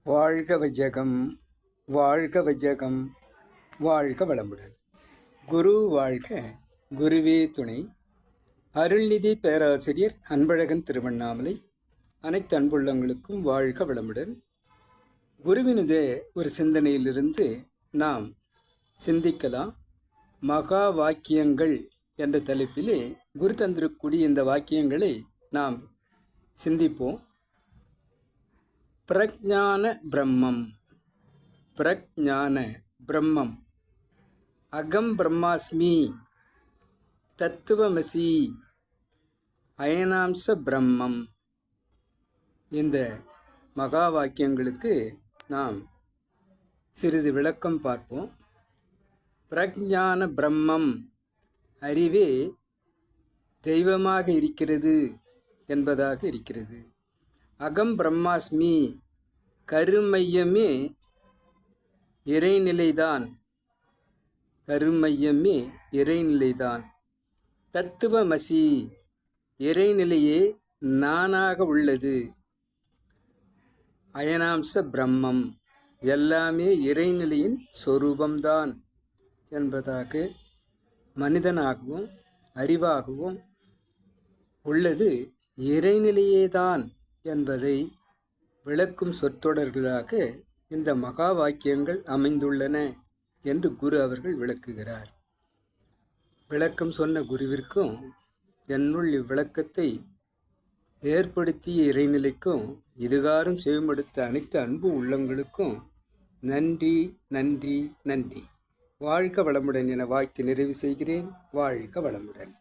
வாழ்க வையகம், வாழ்க வையகம், வாழ்க வளமுடன். குரு வாழ்க, குருவே துணை. அருள்நிதி பேராசிரியர் அன்பழகன் திருவண்ணாமலை. அனைத்து அன்புள்ளங்களுக்கும் வாழ்க வளமுடன். குருவினுடைய ஒரு சிந்தனையிலிருந்து நாம் சிந்திக்கலாம். மகா வாக்கியங்கள் என்ற தலைப்பிலே குரு தந்திரக்கூடிய இந்த வாக்கியங்களை நாம் சிந்திப்போம். பிரஜான பிரம்மம், பிரஜான பிரம்மம், அகம் பிரம்மாஸ்மி, தத்துவமசி, அயனாம்ச பிரம்மம். இந்த மகா வாக்கியங்களுக்கு நாம் சிறிது விளக்கம் பார்ப்போம். பிரஜான பிரம்மம், அறிவே தெய்வமாக இருக்கிறது என்பதாக இருக்கிறது. அகம் பிரம்மாஸ்மி, கருமையமே இறைநிலைதான், கருமையமே இறைநிலைதான். தத்துவமசி, இறைநிலையே நானாக உள்ளது. அயனாம்ச பிரம்மம், எல்லாமே இறைநிலையின் சொரூபம்தான் என்பதாக மனிதனாகவும் அறிவாகவும் உள்ளது இறைநிலையேதான் என்பதை விளக்கும் சொற்றொடர்களாக இந்த மகா வாக்கியங்கள் அமைந்துள்ளன என்று குரு அவர்கள் விளக்குகிறார். விளக்கம் சொன்ன குருவிற்கும் என்னுள் இவ்விளக்கத்தை ஏற்படுத்திய இறைநிலைக்கும் இதுகாரும் செவிமடுத்த அனைத்து அன்பு உள்ளங்களுக்கும் நன்றி, நன்றி, நன்றி. வாழ்க வளமுடன் என வாழ்த்து நிறைவு செய்கிறேன். வாழ்க வளமுடன்.